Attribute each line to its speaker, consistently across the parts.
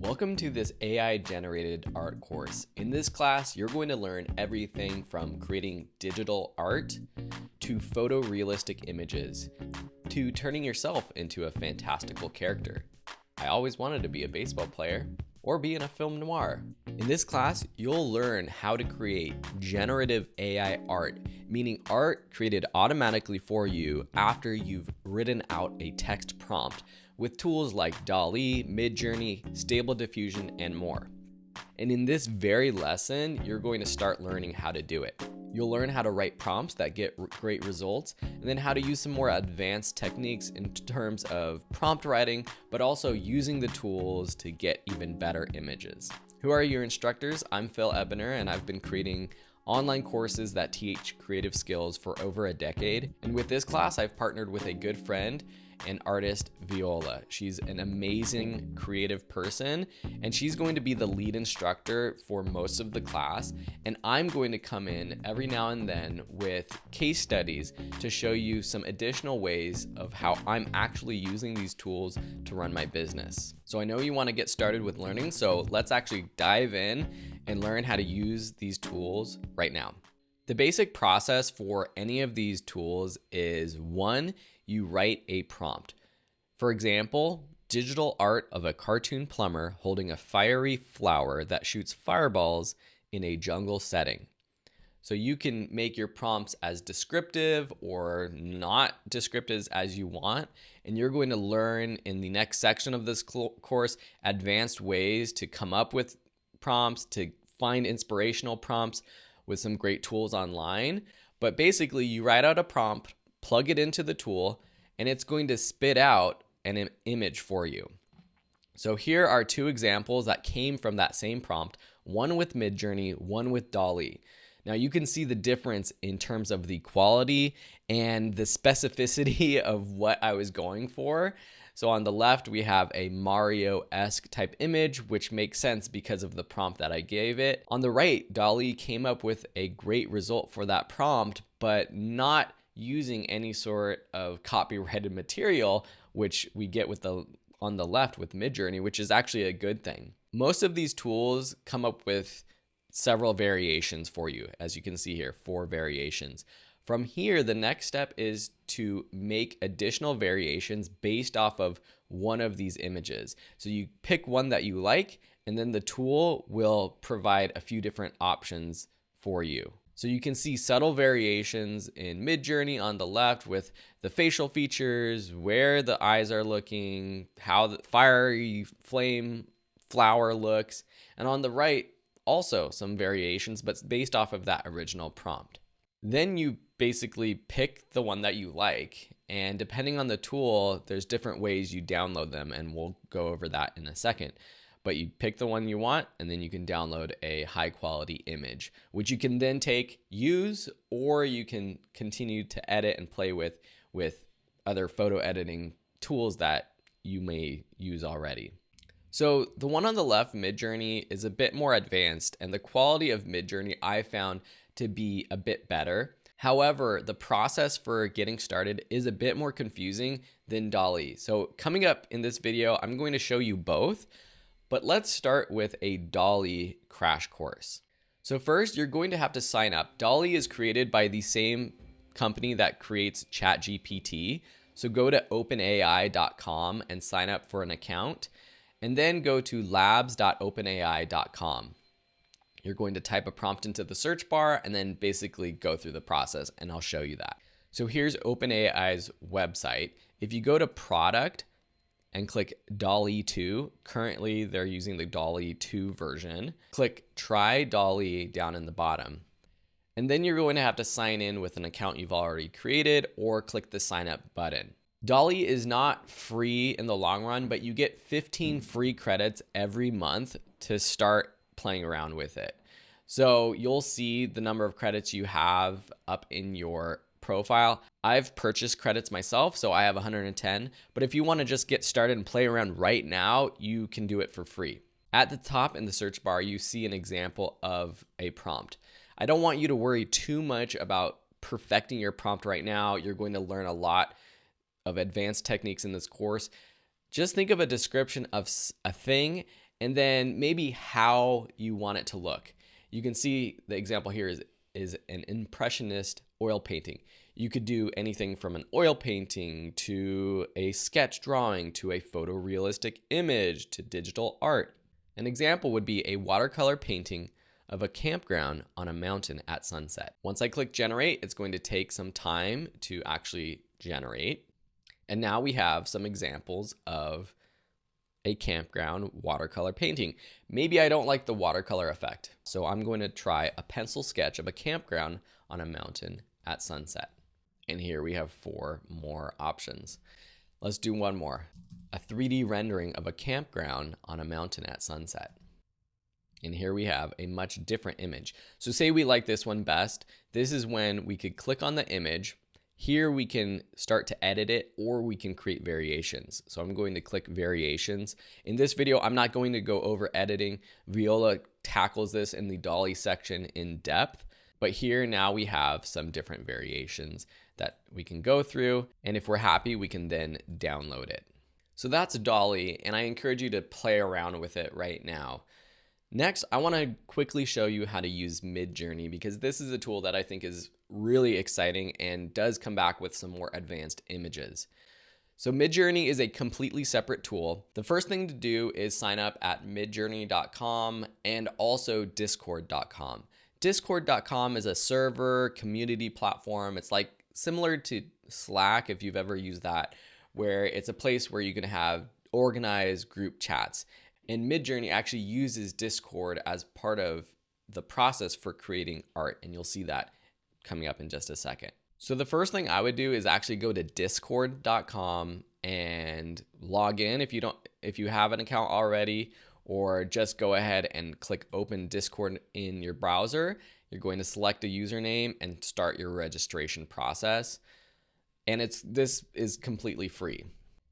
Speaker 1: Welcome to this AI generated art course. In this class, you're going to learn everything from creating digital art to photorealistic images to turning yourself into a fantastical character. I always wanted to be a baseball player or be in a film noir. In this class, you'll learn how to create generative AI art, meaning art created automatically for you after you've written out a text prompt with tools like DALL, Midjourney, Stable Diffusion, and more. And in this very lesson, you're going to start learning how to do it. You'll learn how to write prompts that get great results, and then how to use some more advanced techniques in terms of prompt writing, but also using the tools to get even better images. Who are your instructors? I'm Phil Ebener, and I've been creating online courses that teach creative skills for over a decade. And with this class, I've partnered with a good friend and artist, Viola. She's an amazing creative person, and she's going to be the lead instructor for most of the class. And I'm going to come in every now and then with case studies to show you some additional ways of how I'm actually using these tools to run my business. So I know you want to get started with learning, so let's actually dive in and learn how to use these tools right now. The basic process for any of these tools is one, you write a prompt. For example, digital art of a cartoon plumber holding a fiery flower that shoots fireballs in a jungle setting. So you can make your prompts as descriptive or not descriptive as you want, and you're going to learn in the next section of this course advanced ways to come up with prompts, to find inspirational prompts with some great tools online. But basically, you write out a prompt, plug it into the tool, and it's going to spit out an image for you. So here are two examples that came from that same prompt, one with Midjourney, one with DALL. Now you can see the difference in terms of the quality and the specificity of what I was going for. So on the left, we have a Mario-esque type image, which makes sense because of the prompt that I gave it. On the right, DALL came up with a great result for that prompt, but not using any sort of copyrighted material, which we get with on the left with Midjourney, which is actually a good thing. Most of these tools come up with several variations for you. As you can see here, 4 variations. From here, the next step is to make additional variations based off of one of these images. So you pick one that you like, and then the tool will provide a few different options for you. So you can see subtle variations in Midjourney on the left with the facial features, where the eyes are looking, how the fiery flame flower looks. And on the right, also some variations, but based off of that original prompt. Then you basically pick the one that you like, and depending on the tool, there's different ways you download them, and we'll go over that in a second. But you pick the one you want, and then you can download a high quality image, which you can then use, or you can continue to edit and play with other photo editing tools that you may use already. So the one on the left, Midjourney, is a bit more advanced, and the quality of Midjourney I found to be a bit better. However, the process for getting started is a bit more confusing than DALL. So coming up in this video, I'm going to show you both, but let's start with a DALL crash course. So first, you're going to have to sign up. DALL is created by the same company that creates ChatGPT. So go to openai.com and sign up for an account, and then go to labs.openai.com. You're going to type a prompt into the search bar and then basically go through the process, and I'll show you that. So here's OpenAI's website. If you go to product and click DALL 2, currently they're using the DALL 2 version. Click try DALL down in the bottom. And then you're going to have to sign in with an account you've already created, or click the sign up button. DALL is not free in the long run, but you get 15 free credits every month to start playing around with it. So you'll see the number of credits you have up in your profile. I've purchased credits myself, so I have 110, but if you want to just get started and play around right now, you can do it for free. At the top in the search bar, you see an example of a prompt. I don't want you to worry too much about perfecting your prompt right now. You're going to learn a lot of advanced techniques in this course. Just think of a description of a thing and then maybe how you want it to look. You can see the example here is an impressionist oil painting. You could do anything from an oil painting to a sketch drawing to a photorealistic image to digital art. An example would be a watercolor painting of a campground on a mountain at sunset. Once I click generate, it's going to take some time to actually generate. And now we have some examples of a campground watercolor painting. Maybe I don't like the watercolor effect, so I'm going to try a pencil sketch of a campground on a mountain at sunset. And here we have 4 more options. Let's do one more. A 3D rendering of a campground on a mountain at sunset. And here we have a much different image. So say we like this one best. This is when we could click on the image. Here we can start to edit it, or we can create variations. So I'm going to click variations. In this video, I'm not going to go over editing. Viola tackles this in the DALL section in depth. But here now we have some different variations that we can go through. And if we're happy, we can then download it. So that's DALL, and I encourage you to play around with it right now. Next, I want to quickly show you how to use Midjourney, because this is a tool that I think is really exciting and does come back with some more advanced images. So Midjourney is a completely separate tool. The first thing to do is sign up at midjourney.com and also discord.com. Discord.com is a server community platform. It's like similar to Slack, if you've ever used that, where it's a place where you can have organized group chats. And Midjourney actually uses Discord as part of the process for creating art, and you'll see that coming up in just a second. So the first thing I would do is actually go to discord.com and log in if you have an account already, or just go ahead and click open Discord in your browser. You're going to select a username and start your registration process. And this is completely free.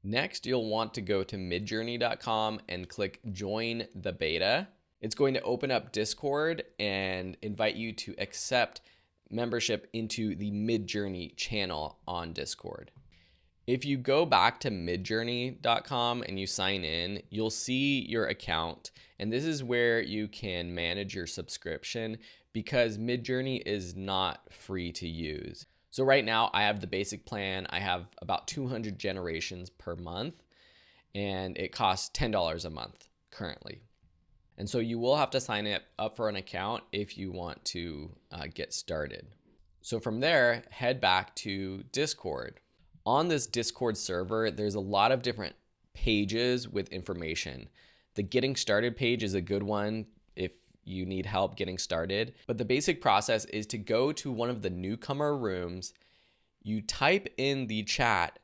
Speaker 1: Next, you'll want to go to midjourney.com and click join the beta. It's going to open up Discord and invite you to accept membership into the Midjourney channel on Discord. If you go back to midjourney.com and you sign in, you'll see your account. And this is where you can manage your subscription, because Midjourney is not free to use. So right now I have the basic plan. I have about 200 generations per month, and it costs $10 a month currently. And so you will have to sign up for an account if you want to get started. So from there, head back to Discord. On this Discord server, there's a lot of different pages with information. The getting started page is a good one if you need help getting started. But the basic process is to go to one of the newcomer rooms. You type in the chat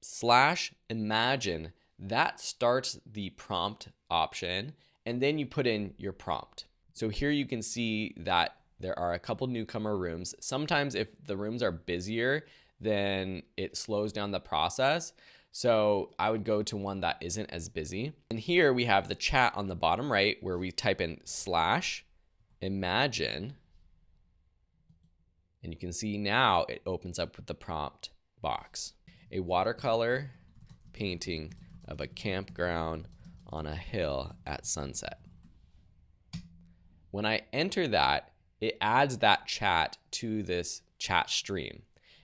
Speaker 1: /imagine. That starts the prompt option, and then you put in your prompt. So here you can see that there are a couple newcomer rooms. Sometimes if the rooms are busier, then it slows down the process. So I would go to one that isn't as busy. And here we have the chat on the bottom right, where we type in /imagine. And you can see now it opens up with the prompt box. A watercolor painting of a campground on a hill at sunset. When I enter that, it adds that chat to this chat stream.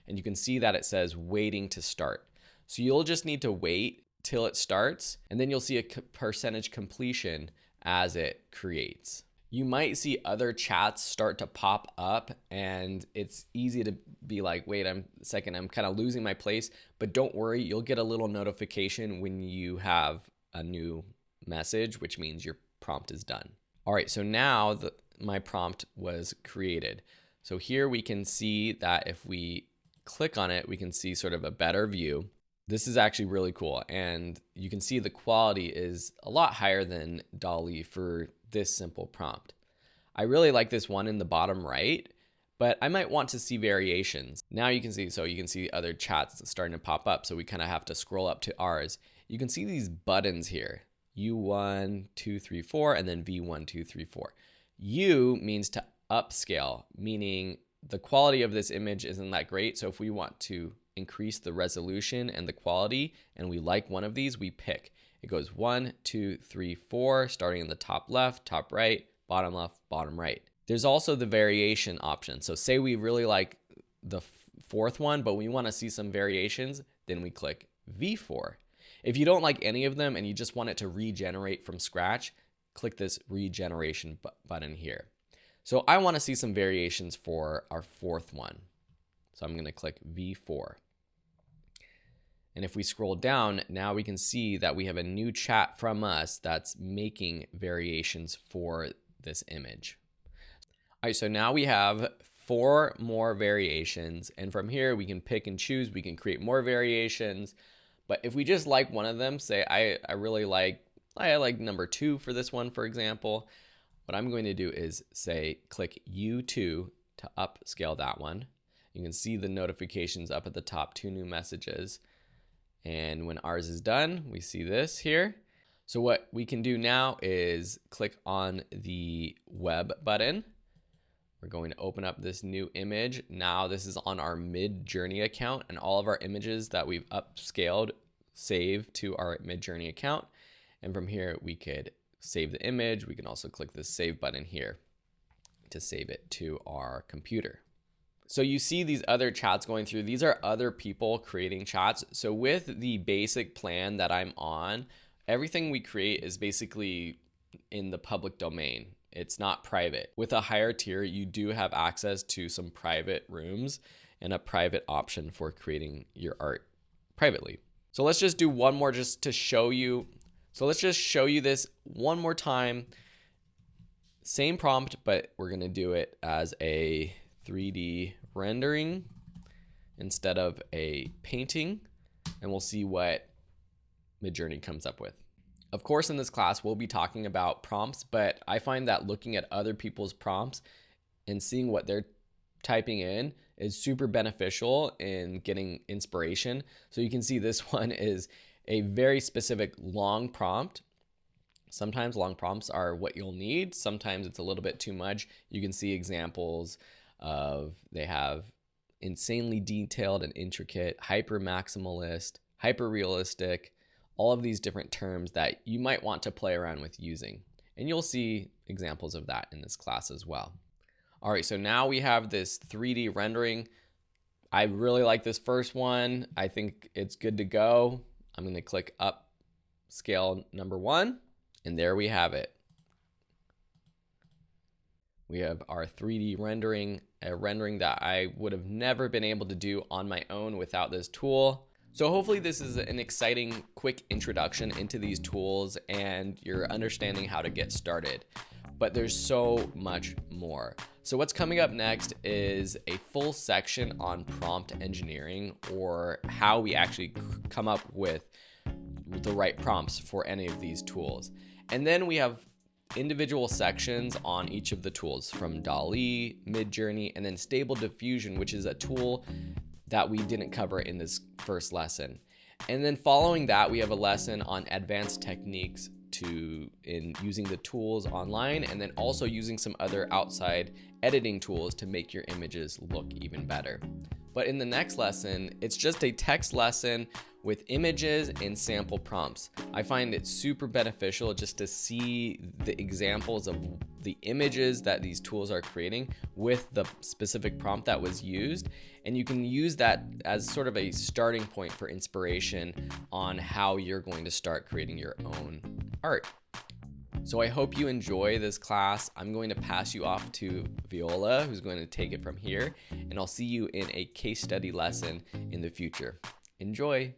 Speaker 1: And you can see that it says waiting to start. So you'll just need to wait till it starts, and then you'll see a percentage completion as it creates. You might see other chats start to pop up, and it's easy to be like, wait a second, I'm kind of losing my place. But don't worry, you'll get a little notification when you have a new message, which means your prompt is done. All right, so now my prompt was created. So here we can see that if we click on it, we can see sort of a better view. This is actually really cool, and you can see the quality is a lot higher than DALL for this simple prompt. I really like this one in the bottom right, but I might want to see variations. Now you can see other chats starting to pop up, so we kind of have to scroll up to ours. You can see these buttons here, U1, 2, 3, 4, and then V1, 2, 3, 4. U means to upscale, meaning the quality of this image isn't that great. So if we want to increase the resolution and the quality, and we like one of these, we pick. It goes 1, 2, 3, 4, starting in the top left, top right, bottom left, bottom right. There's also the variation option. So say we really like the fourth one, but we want to see some variations, then we click V4. If you don't like any of them and you just want it to regenerate from scratch, click this regeneration button here. So I want to see some variations for our fourth one. So I'm going to click V4. And if we scroll down, now we can see that we have a new chat from us that's making variations for this image. All right, so now we have 4 more variations, and from here we can pick and choose. We can create more variations, but if we just like one of them, say I like number 2 for this one, for example, what I'm going to do is say click U2 to upscale that one. You can see the notifications up at the top, 2 new messages. And when ours is done, we see this here. So what we can do now is click on the web button. We're going to open up this new image. Now this is on our Midjourney account, and all of our images that we've upscaled save to our Midjourney account. And from here, we could save the image. We can also click the save button here to save it to our computer. So you see these other chats going through. These are other people creating chats. So with the basic plan that I'm on, everything we create is basically in the public domain. It's not private. With a higher tier, you do have access to some private rooms and a private option for creating your art privately. So let's just do one more just to show you. So let's just show you this one more time. Same prompt, but we're gonna do it as a 3D rendering instead of a painting, and we'll see what Midjourney comes up with. Of course, in this class, we'll be talking about prompts, but I find that looking at other people's prompts and seeing what they're typing in is super beneficial in getting inspiration. So you can see this one is a very specific long prompt. Sometimes long prompts are what you'll need. Sometimes it's a little bit too much. You can see examples of, they have insanely detailed and intricate, hyper maximalist, hyper realistic, all of these different terms that you might want to play around with using. And you'll see examples of that in this class as well. All right, so now we have this 3D rendering. I really like this first one. I think it's good to go. I'm gonna click upscale number 1, and there we have it. We have our 3D rendering, a rendering that I would have never been able to do on my own without this tool. So hopefully this is an exciting, quick introduction into these tools and you're understanding how to get started. But there's so much more. So what's coming up next is a full section on prompt engineering, or how we actually come up with the right prompts for any of these tools. And then we have individual sections on each of the tools, from DALL, Midjourney, and then Stable Diffusion, which is a tool that we didn't cover in this first lesson. And then following that, we have a lesson on advanced techniques in using the tools online, and then also using some other outside editing tools to make your images look even better. But in the next lesson, it's just a text lesson with images and sample prompts. I find it super beneficial just to see the examples of the images that these tools are creating with the specific prompt that was used. And you can use that as sort of a starting point for inspiration on how you're going to start creating your own art. So I hope you enjoy this class. I'm going to pass you off to Viola, who's going to take it from here, and I'll see you in a case study lesson in the future. Enjoy.